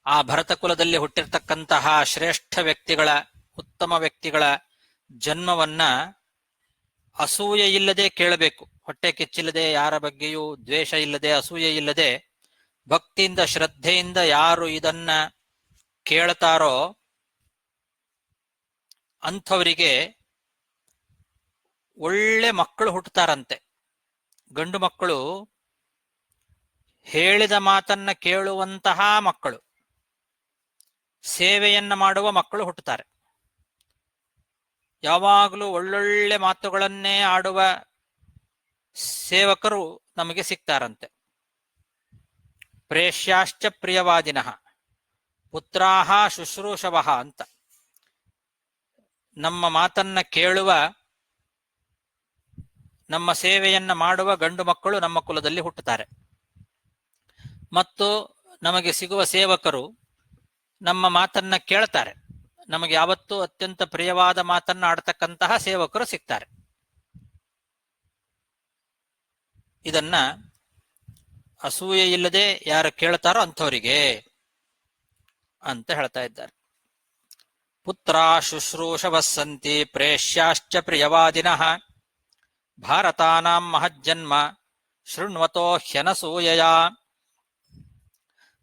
ಆ ಭರತ ಕುಲದಲ್ಲಿ ಹುಟ್ಟಿರ್ತಕ್ಕಂತಹ ಶ್ರೇಷ್ಠ ವ್ಯಕ್ತಿಗಳ, ಉತ್ತಮ ವ್ಯಕ್ತಿಗಳ ಜನ್ಮವನ್ನ ಅಸೂಯೆ ಇಲ್ಲದೆ ಕೇಳಬೇಕು. ಹೊಟ್ಟೆ ಕಿಚ್ಚಿಲ್ಲದೆ, ಯಾರ ಬಗ್ಗೆಯೂ ದ್ವೇಷ ಇಲ್ಲದೆ, ಅಸೂಯೆ ಇಲ್ಲದೆ, ಭಕ್ತಿಯಿಂದ ಶ್ರದ್ಧೆಯಿಂದ ಯಾರು ಇದನ್ನ ಕೇಳ್ತಾರೋ ಅಂಥವರಿಗೆ ಒಳ್ಳೆ ಮಕ್ಕಳು ಹುಟ್ಟುತ್ತಾರಂತೆ. ಗಂಡು ಮಕ್ಕಳು ಹೇಳಿದ ಮಾತನ್ನ ಕೇಳುವಂತಹ ಮಕ್ಕಳು, ಸೇವೆಯನ್ನ ಮಾಡುವ ಮಕ್ಕಳು ಹುಟ್ಟುತ್ತಾರೆ. ಯಾವಾಗಲೂ ಒಳ್ಳೊಳ್ಳೆ ಮಾತುಗಳನ್ನೇ ಆಡುವ ಸೇವಕರು ನಮಗೆ ಸಿಗ್ತಾರಂತೆ. ಪ್ರೇಷ್ಯಾಶ್ಚ ಪ್ರಿಯವಾದಿನಃ ಪುತ್ರಾಹ ಶುಶ್ರೂಷವಃ ಅಂತ. ನಮ್ಮ ಮಾತನ್ನ ಕೇಳುವ, ನಮ್ಮ ಸೇವೆಯನ್ನ ಮಾಡುವ ಗಂಡು ಮಕ್ಕಳು ನಮ್ಮ ಕುಲದಲ್ಲಿ ಹುಟ್ಟುತ್ತಾರೆ. ಮತ್ತು ನಮಗೆ ಸಿಗುವ ಸೇವಕರು ನಮ್ಮ ಮಾತನ್ನ ಕೇಳ್ತಾರೆ. ನಮಗೆ ಯಾವತ್ತೂ ಅತ್ಯಂತ ಪ್ರಿಯವಾದ ಮಾತನ್ನ ಆಡ್ತಕ್ಕಂತಹ ಸೇವಕರು ಸಿಗ್ತಾರೆ. ಇದನ್ನ ಅಸೂಯೆ ಇಲ್ಲದೆ ಯಾರು ಕೇಳ್ತಾರೋ ಅಂಥವರಿಗೆ ಅಂತ ಹೇಳ್ತಾ ಇದ್ದಾರೆ. ಪುತ್ರ ಶುಶ್ರೂಷವಸ್ಸಂತಿ ಪ್ರೇಷ್ಯಾಶ್ಚ ಪ್ರಿಯವಾದಿನಃ ಭಾರತಾನಾಂ ಮಹಜ್ಜನ್ಮ ಶೃಣ್ವತೋ ಹ್ಯನಸೂಯಯ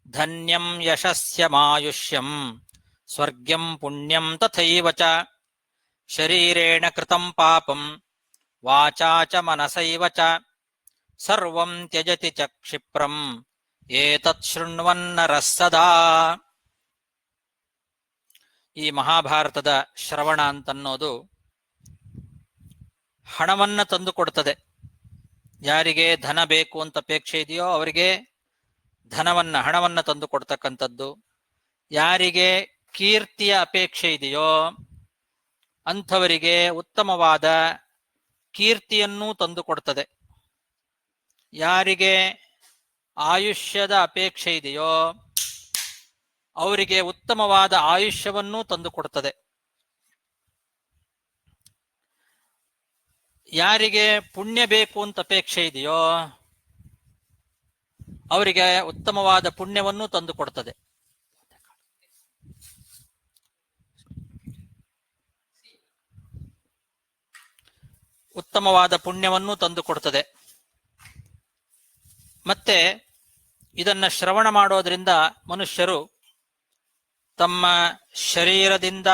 ಧನ್ಯಂ ಯಶಸ್ಯಮಾಯುಷ್ಯಂ ಸ್ವರ್ಗ್ಯಂ ಪುಣ್ಯಂ ತಥೈವ ಚ ಶರೀರೇಣ ಕೃತಂ ಪಾಪಂ ವಾಚಾ ಚ ಮನಸೈವ ಚ ಸರ್ವಂ ತ್ಯಜತಿ ಚ ಕ್ಷಿಪ್ರಂ ಏತತ್ ಶೃಣ್ವನ್ನರಃ ಸದಾ. ಈ ಮಹಾಭಾರತದ ಶ್ರವಣ ಅಂತನ್ನೋದು ಹಣವನ್ನ ತಂದು ಕೊಡ್ತದೆ. ಯಾರಿಗೆ ಧನ ಬೇಕು ಅಂತ ಅಪೇಕ್ಷೆ ಇದೆಯೋ ಅವರಿಗೆ ಹಣವನ್ನ ತಂದು ಕೊಡ್ತಕ್ಕಂಥದ್ದು. ಯಾರಿಗೆ ಕೀರ್ತಿಯ ಅಪೇಕ್ಷೆ ಇದೆಯೋ ಅಂಥವರಿಗೆ ಉತ್ತಮವಾದ ಕೀರ್ತಿಯನ್ನೂ ತಂದು ಕೊಡ್ತದೆ. ಯಾರಿಗೆ ಆಯುಷ್ಯದ ಅಪೇಕ್ಷೆ ಇದೆಯೋ ಅವರಿಗೆ ಉತ್ತಮವಾದ ಆಯುಷ್ಯವನ್ನೂ ತಂದು ಕೊಡ್ತದೆ. ಯಾರಿಗೆ ಪುಣ್ಯ ಬೇಕು ಅಂತ ಅಪೇಕ್ಷೆ ಇದೆಯೋ ಅವರಿಗೆ ಉತ್ತಮವಾದ ಪುಣ್ಯವನ್ನೂ ತಂದು ಕೊಡ್ತದೆ. ಉತ್ತಮವಾದ ಪುಣ್ಯವನ್ನೂ ತಂದು ಕೊಡ್ತದೆ. ಮತ್ತೆ ಇದನ್ನ ಶ್ರವಣ ಮಾಡೋದ್ರಿಂದ ಮನುಷ್ಯರು ತಮ್ಮ ಶರೀರದಿಂದ,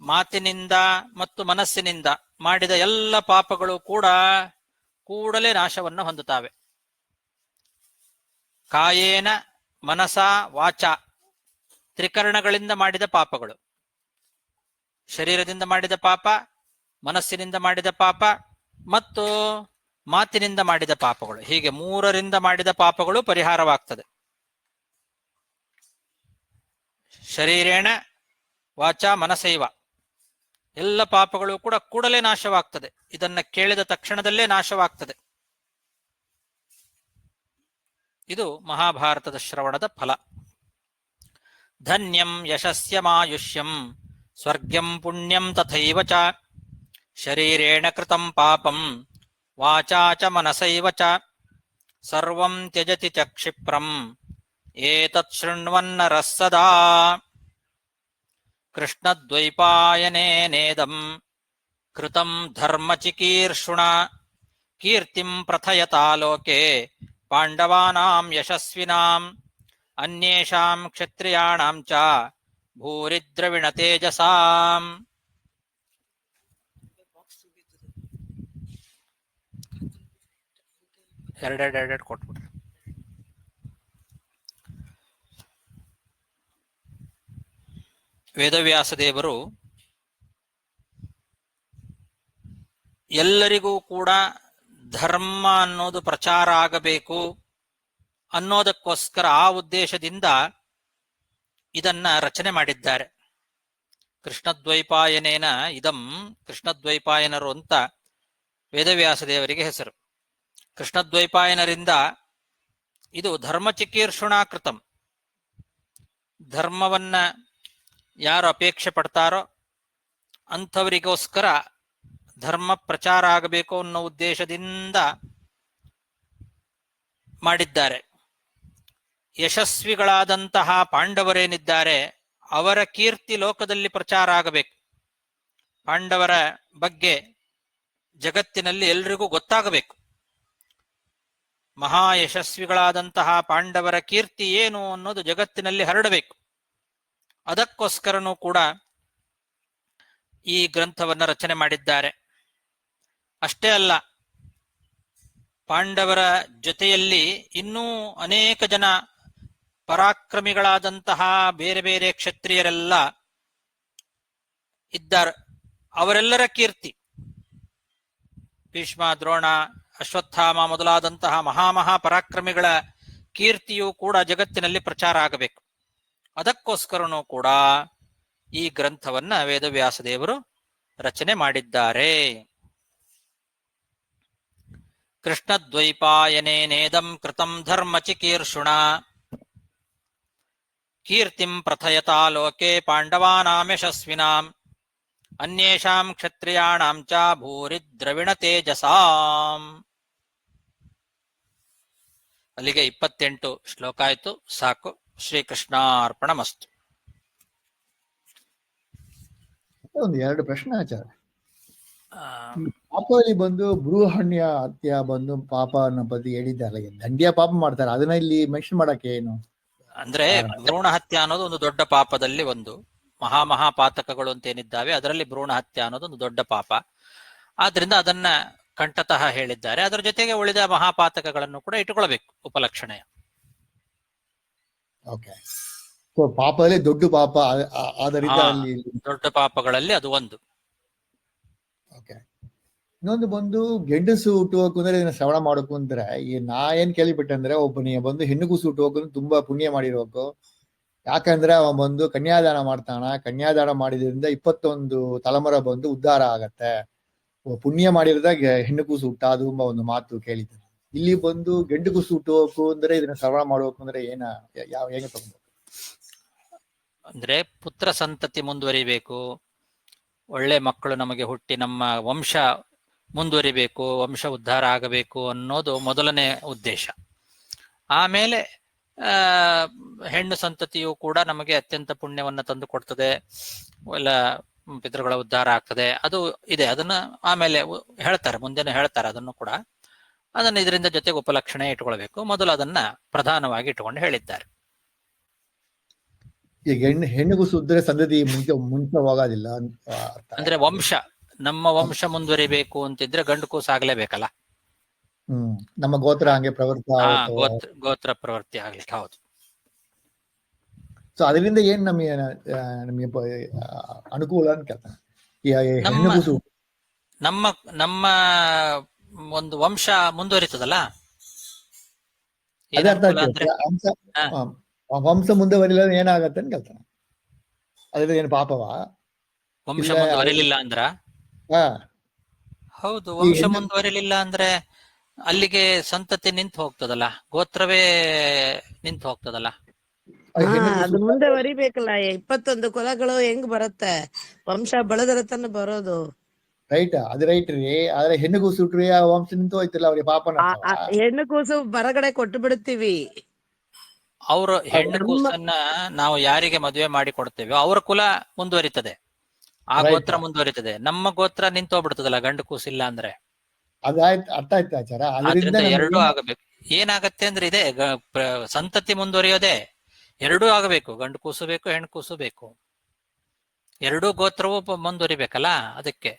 ಮಾತಿನಿಂದ ಮತ್ತು ಮನಸ್ಸಿನಿಂದ ಮಾಡಿದ ಎಲ್ಲ ಪಾಪಗಳು ಕೂಡ ಕೂಡಲೇ ನಾಶವನ್ನು ಹೊಂದುತ್ತವೆ. ಕಾಯೇನ ಮನಸ ವಾಚ ತ್ರಿಕರಣಗಳಿಂದ ಮಾಡಿದ ಪಾಪಗಳು, ಶರೀರದಿಂದ ಮಾಡಿದ ಪಾಪ, ಮನಸ್ಸಿನಿಂದ ಮಾಡಿದ ಪಾಪ ಮತ್ತು ಮಾತಿನಿಂದ ಮಾಡಿದ ಪಾಪಗಳು, ಹೀಗೆ ಮೂರರಿಂದ ಮಾಡಿದ ಪಾಪಗಳು ಪರಿಹಾರವಾಗ್ತದೆ. ಶರೀರೇಣ ವಾಚ ಮನಸೈವ ಎಲ್ಲ ಪಾಪಗಳು ಕೂಡ ಕೂಡಲೇ ನಾಶವಾಗ್ತದೆ. ಇದನ್ನ ಕೇಳಿದ ತಕ್ಷಣದಲ್ಲೇ ನಾಶವಾಗ್ತದೆ. ಇದು ಮಹಾಭಾರತದ ಶ್ರವಣದ ಫಲ. ಧನ್ಯಂ ಯಶಸ್ಯಮಾಯುಷ್ಯಂ ಸ್ವರ್ಗ್ಯಂ ಪುಣ್ಯಂ ತಥೈವ ಚ ಶರೀರೇಣ ಕೃತಂ ಪಾಪಂ ವಾಚಾ ಚ ಮನಸೈವ ಚ ಸರ್ವಂ ತ್ಯಜತಿ ಚ ಕ್ಷಿಪ್ರಂ ಏತತ್ ಶೃಣ್ವನ್ನರಃ ಸದಾ. ಕೃಷ್ಣದ್ವೈಪಾಯನೇನೇದಂ ಕೃತಂ ಧರ್ಮಚಿಕೀರ್ಷುಣ ಕೀರ್ತಿಂ ಪ್ರಥಯತಾ ಲೋಕೆ ಪಾಂಡವಾನಾಂ ಯಶಸ್ವಿನಾಂ ಅನ್ಯೇಷಾಂ ಕ್ಷತ್ರಿಯಾಣಾಂ ಚ ಭೂರಿದ್ರವಿಣ ತೇಜಸಾಂ. ಎರಡೆರಡು ಕೊಟ್ಬಿಟ್ರೆ ವೇದವ್ಯಾಸ ದೇವರು ಎಲ್ಲರಿಗೂ ಕೂಡ ಧರ್ಮ ಅನ್ನೋದು ಪ್ರಚಾರ ಆಗಬೇಕು ಅನ್ನೋದಕ್ಕೋಸ್ಕರ ಆ ಉದ್ದೇಶದಿಂದ ಇದನ್ನ ರಚನೆ ಮಾಡಿದ್ದಾರೆ. ಕೃಷ್ಣದ್ವೈಪಾಯನೇನ ಇದಂ, ಕೃಷ್ಣದ್ವೈಪಾಯನರು ಅಂತ ವೇದವ್ಯಾಸ ದೇವರಿಗೆ ಹೆಸರು. ಕೃಷ್ಣದ್ವೈಪಾಯನರಿಂದ ಇದು ಧರ್ಮಚಿಕೀರ್ಷುಣಾಕೃತಂ, ಧರ್ಮವನ್ನ ಯಾರು ಅಪೇಕ್ಷೆ ಪಡ್ತಾರೋ ಅಂಥವರಿಗೋಸ್ಕರ ಧರ್ಮ ಪ್ರಚಾರ ಆಗಬೇಕು ಅನ್ನೋ ಉದ್ದೇಶದಿಂದ ಮಾಡಿದ್ದಾರೆ. ಯಶಸ್ವಿಗಳಾದಂತಹ ಪಾಂಡವರೇನಿದ್ದಾರೆ ಅವರ ಕೀರ್ತಿ ಲೋಕದಲ್ಲಿ ಪ್ರಚಾರ ಆಗಬೇಕು. ಪಾಂಡವರ ಬಗ್ಗೆ ಜಗತ್ತಿನಲ್ಲಿ ಎಲ್ರಿಗೂ ಗೊತ್ತಾಗಬೇಕು. ಮಹಾ ಯಶಸ್ವಿಗಳಾದಂತಹ ಪಾಂಡವರ ಕೀರ್ತಿ ಏನು ಅನ್ನೋದು ಜಗತ್ತಿನಲ್ಲಿ ಹರಡಬೇಕು. ಅದಕ್ಕೋಸ್ಕರನೂ ಕೂಡ ಈ ಗ್ರಂಥವನ್ನು ರಚನೆ ಮಾಡಿದ್ದಾರೆ. ಅಷ್ಟೇ ಅಲ್ಲ, ಪಾಂಡವರ ಜೊತೆಯಲ್ಲಿ ಇನ್ನೂ ಅನೇಕ ಜನ ಪರಾಕ್ರಮಿಗಳಾದಂತಹ ಬೇರೆ ಬೇರೆ ಕ್ಷತ್ರಿಯರೆಲ್ಲ ಇದ್ದಾರೆ. ಅವರೆಲ್ಲರ ಕೀರ್ತಿ, ಭೀಷ್ಮ, ದ್ರೋಣ, ಅಶ್ವತ್ಥಾಮ ಮೊದಲಾದಂತಹ ಮಹಾ ಪರಾಕ್ರಮಿಗಳ ಕೀರ್ತಿಯೂ ಕೂಡ ಜಗತ್ತಿನಲ್ಲಿ ಪ್ರಚಾರ ಆಗಬೇಕು. ಅದಕ್ಕೋಸ್ಕರನೂ ಕೂಡ ಈ ಗ್ರಂಥವನ್ನ ವೇದವ್ಯಾಸ ದೇವರು ರಚನೆ ಮಾಡಿದ್ದಾರೆ. ಕೃಷ್ಣದ್ವೈಪಾಯನೇನೇದಂ ಕೃತಂ ಧರ್ಮ ಚಿಕೀರ್ಷುಣ ಕೀರ್ತಿಂ ಪ್ರಥಯತಾ ಲೋಕೆ ಪಾಂಡವಾನಾಂ ಯಶಸ್ವಿನಾಂ ಅನ್ಯೇಷಾಂ ಕ್ಷತ್ರಿಯಾಣಾಂ ಚ ಭೂರಿ ದ್ರವಿಣ ತೇಜಸಾಂ. ಅಲ್ಲಿಗೆ 28 ಶ್ಲೋಕ ಆಯ್ತು, ಸಾಕು. ಶ್ರೀಕೃಷ್ಣಾರ್ಪಣಮಸ್ತು. ಒಂದು 2 ಪ್ರಶ್ನೆ ಆಚಾರ್ಯ. ಪಾಪದಲ್ಲಿ ಬಂದು ಬೃಹಣ್ಯ ಹತ್ಯ ಬಂದು ಪಾಪ ಅನ್ನೋ ಬಗ್ಗೆ ಹೇಳಿದ್ದಾರೆ, ದಂಡ್ಯ ಪಾಪ ಮಾಡ್ತಾರೆ, ಅದನ್ನ ಇಲ್ಲಿ ಮೆನ್ಷನ್ ಮಾಡಕ್ಕೆ ಏನು? ಅಂದ್ರೆ ಭ್ರೂಣ ಹತ್ಯೆ ಅನ್ನೋದು ಒಂದು ದೊಡ್ಡ ಪಾಪದಲ್ಲಿ ಒಂದು. ಮಹಾಪಾತಕಗಳು ಅಂತ ಏನಿದ್ದಾವೆ ಅದರಲ್ಲಿ ಭ್ರೂಣ ಹತ್ಯೆ ಅನ್ನೋದು ಒಂದು ದೊಡ್ಡ ಪಾಪ. ಆದ್ರಿಂದ ಅದನ್ನ ಕಂಠತಃ ಹೇಳಿದ್ದಾರೆ. ಅದರ ಜೊತೆಗೆ ಉಳಿದ ಮಹಾಪಾತಕಗಳನ್ನು ಕೂಡ ಇಟ್ಟುಕೊಳ್ಬೇಕು ಉಪಲಕ್ಷಣೆಯ. ಓಕೆ, ಪಾಪದಲ್ಲಿ ದೊಡ್ಡ ಪಾಪ ಆದ್ದರಿಂದ ಅಲ್ಲಿ ದೊಡ್ಡ ಪಾಪಗಳಲ್ಲಿ ಅದು ಒಂದು. ಓಕೆ, ಇನ್ನೊಂದು ಬಂದು ಗಂಡಸು ಹುಟ್ಟುವಕು ಅಂದ್ರೆ ಇದನ್ನ ಶ್ರವಣ ಮಾಡಬೇಕು ಅಂದ್ರೆ ನಾ ಏನ್ ಕೇಳಿಬಿಟ್ಟೆ ಅಂದ್ರೆ ಒಬ್ಬನಿಗೆ ಬಂದು ಹೆಣ್ಣು ಕೂಸು ಹುಟ್ಟುವಕು ತುಂಬಾ ಪುಣ್ಯ ಮಾಡಿರ್ಬೇಕು. ಯಾಕಂದ್ರೆ ಅವ ಬಂದು ಕನ್ಯಾದಾನ ಮಾಡ್ತಾನ, ಕನ್ಯಾದಾನ ಮಾಡಿದ್ರಿಂದ 21 ತಲೆಮಾರ ಬಂದು ಉದ್ಧಾರ ಆಗತ್ತೆ. ಪುಣ್ಯ ಮಾಡಿದಾಗ ಹೆಣ್ಣು ಕೂಸು ಹುಟ್ಟ, ಅದು ಒಂದು ಮಾತು ಕೇಳಿದ್ದೇನೆ. ಇಲ್ಲಿ ಬಂದು ಗಂಡು ಕೂಸು ಹುಟ್ಟುವಕು ಅಂದ್ರೆ ಇದನ್ನ ಶ್ರವಣ ಮಾಡ್ಬೇಕು ಅಂದ್ರೆ ಹೇಗೆ ತಗೊಂಡು? ಅಂದ್ರೆ ಪುತ್ರ ಸಂತತಿ ಮುಂದುವರಿಬೇಕು, ಒಳ್ಳೆ ಮಕ್ಕಳು ನಮಗೆ ಹುಟ್ಟಿ ನಮ್ಮ ವಂಶ ಮುಂದುವರಿಬೇಕು, ವಂಶ ಉದ್ಧಾರ ಆಗಬೇಕು ಅನ್ನೋದು ಮೊದಲನೇ ಉದ್ದೇಶ. ಆಮೇಲೆ ಹೆಣ್ಣು ಸಂತತಿಯು ಕೂಡ ನಮಗೆ ಅತ್ಯಂತ ಪುಣ್ಯವನ್ನ ತಂದು ಕೊಡ್ತದೆ, ಎಲ್ಲ ಪಿತೃಗಳ ಉದ್ಧಾರ ಆಗ್ತದೆ, ಅದು ಇದೆ. ಅದನ್ನ ಆಮೇಲೆ ಹೇಳ್ತಾರೆ, ಮುಂದೆನೂ ಹೇಳ್ತಾರೆ ಅದನ್ನು ಕೂಡ. ಅದನ್ನ ಇದರಿಂದ ಜೊತೆಗೆ ಉಪಲಕ್ಷಣೆ ಇಟ್ಕೊಳ್ಬೇಕು. ಮೊದಲು ಅದನ್ನ ಪ್ರಧಾನವಾಗಿ ಇಟ್ಟುಕೊಂಡು ಹೇಳಿದ್ದಾರೆ. ಈಗ ಹೆಣ್ಣಿಗೂ ಸುದ್ರೆ ಸಂತತಿ ಮುಂಚೆ ಹೋಗೋದಿಲ್ಲ ಅಂದ್ರೆ ವಂಶ, ನಮ್ಮ ವಂಶ ಮುಂದುವರಿಬೇಕು ಅಂತಿದ್ರೆ ಗಂಡು ಕೂಸು ಆಗ್ಲೇಬೇಕಲ್ಲ. ನಮ್ಮ ಗೋತ್ರ ಹಂಗೆ ಪ್ರವೃತ್ತ ಗೋತ್ರ ಪ್ರವೃತ್ತಿ ಆಗ್ಲಿಕ್ಕೆ. ಹೌದು. ಸೊ ಅದರಿಂದ ಏನ್ ನಮಗೆ ಅನುಕೂಲ ಅಂತ ಕೇಳ್ತಾನೆ. ನಮ್ಮ ಒಂದು ವಂಶ ಮುಂದುವರಿತದಲ್ಲ, ವಂಶ ಮುಂದುವರಿಲ್ಲ ಏನಾಗತ್ತೆ ಅಂತ ಕೇಳ್ತಾನೆ. ಅದ್ರಿಂದ ಏನು ಪಾಪವಾ? ವಂಶ ಮುಂದುವರಿಲಿಲ್ಲ ಅಂದ್ರ? ಹೌದು, ವಂಶ ಮುಂದುವರಿಲಿಲ್ಲ ಅಂದ್ರೆ ಅಲ್ಲಿಗೆ ಸಂತತಿ ನಿಂತು ಹೋಗ್ತದಲ್ಲ, ಗೋತ್ರವೇ ನಿಂತು ಹೋಗ್ತದಲ್ಲ. ಅದು ಮುಂದೆ ಬರಿಬೇಕಲ್ಲ. 21 ಕುಲಗಳು ಹೆಂಗ್ ಬರುತ್ತೆ? ವಂಶ ಬೆಳೆದರ ತನ ಬರೋದು. ರೈಟ್, ಅದು ರೈಟ್ ರೀ. ಆದ್ರೆ ಹೆಣ್ಣು ಕೂಸು ಹುಟ್ರಿ ಆ ವಂಶ ನಿಂತು ಹೋಯ್ತಿಲ್ಲ, ಅವ್ರಿಗೆ ಪಾಪನ. ಹೆಣ್ಣು ಕೂಸು ಹೊರಗಡೆ ಕೊಟ್ಟು ಬಿಡುತ್ತೀವಿ. ಅವ್ರ ಹೆಣ್ಣು ಕೂಸನ್ನ ನಾವು ಯಾರಿಗೆ ಮದುವೆ ಮಾಡಿ ಕೊಡ್ತೇವೆ ಅವ್ರ ಕುಲ ಮುಂದುವರಿತದೆ, ಆ ಗೋತ್ರ ಮುಂದುವರಿತದೆ. ನಮ್ಮ ಗೋತ್ರ ನಿಂತೋಗ್ಬಿಡ್ತದಲ್ಲ ಗಂಡು ಕೂಸಿಲ್ಲ ಅಂದ್ರೆ. ಅದಾಯ್ತು, ಅರ್ಥ ಆಯ್ತು ಆಚಾರ. ಆದ್ರಿಂದ ಎರಡೂ ಆಗಬೇಕು. ಏನಾಗತ್ತೆ ಅಂದ್ರೆ ಇದೆ, ಸಂತತಿ ಮುಂದುವರಿಯೋದೇ ಎರಡೂ ಆಗಬೇಕು. ಗಂಡು ಕೂಸು ಬೇಕು, ಹೆಣ್ಣು ಕೂಸು ಬೇಕು, ಎರಡೂ ಗೋತ್ರವೂ ಮುಂದುವರಿಬೇಕಲ್ಲ. ಅದಕ್ಕೆ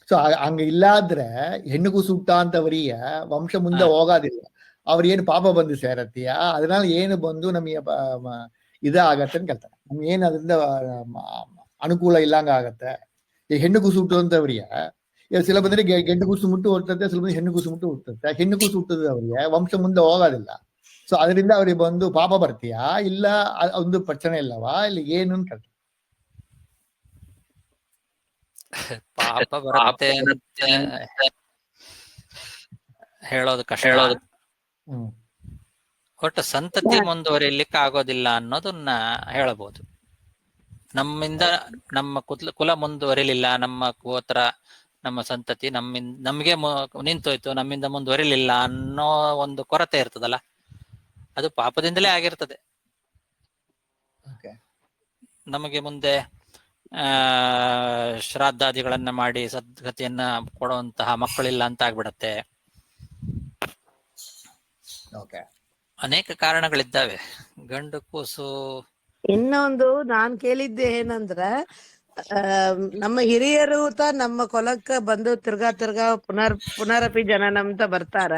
ಸೊ ಹಂಗ ಇಲ್ಲಾದ್ರೆ ಹೆಣ್ಣು ಕೂಸು ಹುಟ್ಟ ಅಂತವರಿಗೆ ವಂಶ ಮುಂದೆ ಹೋಗೋದಿಲ್ಲ. ಅವ್ರೇನು ಪಾಪ ಬಂದು ಸೇರತ್ತೀಯ, ಅದನಾல ಏನು ಬಂದು ನಮಗೆ ಆಗತ್ತೆ ಅಂತ ಕೇಳ್ತಾರೆ. ನಮ್ಗೆ ಏನ್ ಅದರಿಂದ ಅನುಕೂಲ ಇಲ್ಲಂಗ ಆಗತ್ತೆ. ಈ ಹೆಣ್ಣು ಕೂಸು ಹುಟ್ಟುವಂತವ್ರಿಗೆ ಸಿಲ ಬಂದ್ರೆ ಗಂಡು ಕೂಸು ಮುಟ್ಟು ಹುಟ್ಟುತ್ತೆ, ಸಿಲ ಬಂದ್ರೆ ಹೆಣ್ಣು ಕೂಸು ಮುಟ್ಟು ಹುಟ್ಟುತ್ತೆ. ಹೆಣ್ಣು ಕೂಸು ಹುಟ್ಟದ ಅವ್ರಿಗೆ ವಂಶ ಮುಂದೆ ಹೋಗೋದಿಲ್ಲ. ಸೊ ಅದರಿಂದ ಅವ್ರಿಗೆ ಬಂದು ಪಾಪ ಬರ್ತೀಯಾ ಇಲ್ಲ ಒಂದು ಪ್ರಚನೆ ಇಲ್ಲವಾ ಇಲ್ಲಿ ಏನು ಅಂತ ಕೇಳ್ತಾರೆ. ಪಾಪ ಬರುತ್ತೆ ಹೇಳೋದು ಕಷ್ಟ. ಒಟ್ಟು ಸಂತತಿ ಮುಂದುವರಿಲಿಕ್ಕೆ ಆಗೋದಿಲ್ಲ ಅನ್ನೋದನ್ನ ಹೇಳಬಹುದು. ನಮ್ಮಿಂದ ನಮ್ಮ ಕುಲ ಮುಂದುವರಿಲಿಲ್ಲ, ನಮ್ಮ ಗೋತ್ರ ನಮ್ಮ ಸಂತತಿ ನಮ್ಗೆ ನಿಂತೋಯ್ತು, ನಮ್ಮಿಂದ ಮುಂದುವರಿಲಿಲ್ಲ ಅನ್ನೋ ಒಂದು ಕೊರತೆ ಇರ್ತದಲ್ಲ, ಅದು ಪಾಪದಿಂದಲೇ ಆಗಿರ್ತದೆ. ನಮಗೆ ಮುಂದೆ ಶ್ರಾದ್ದಾದಿಗಳನ್ನ ಮಾಡಿ ಸದ್ಗತಿಯನ್ನ ಕೊಡುವಂತಹ ಮಕ್ಕಳಿಲ್ಲ ಅಂತ ಆಗ್ಬಿಡತ್ತೆ. ಅನೇಕ ಕಾರಣಗಳಿದ್ದಾವೆ. ಗಂಡು ಕೂಸು ಇನ್ನೊಂದು ನಾನ್ ಕೇಳಿದ್ದೆ ಏನಂದ್ರ, ನಮ್ಮ ಹಿರಿಯರು ನಮ್ಮ ಕೊಲಕ್ಕ ಬಂದು ತಿರ್ಗಾ ಪುನರಪಿ ಜನನ ಅಂತ ಬರ್ತಾರ.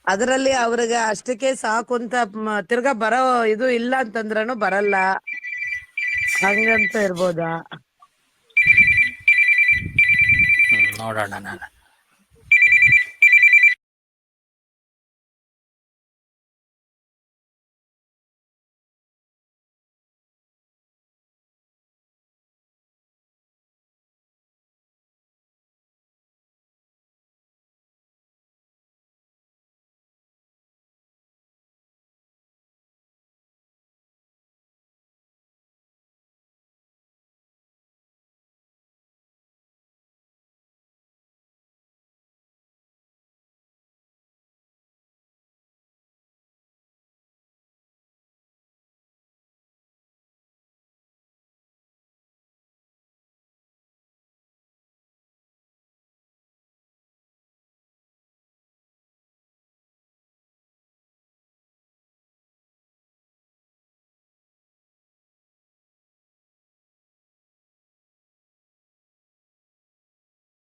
ಅದರಲ್ಲಿ ಅವ್ರಿಗೆ ಅಷ್ಟಕ್ಕೆ ಸಾಕು ಅಂತ ತಿರ್ಗಾ ಬರೋ ಇದು ಇಲ್ಲ ಅಂತಂದ್ರನು ಬರಲ್ಲ, ಹಂಗಂತ ಇರ್ಬೋದಾ? ನೋಡೋಣ ನಾನು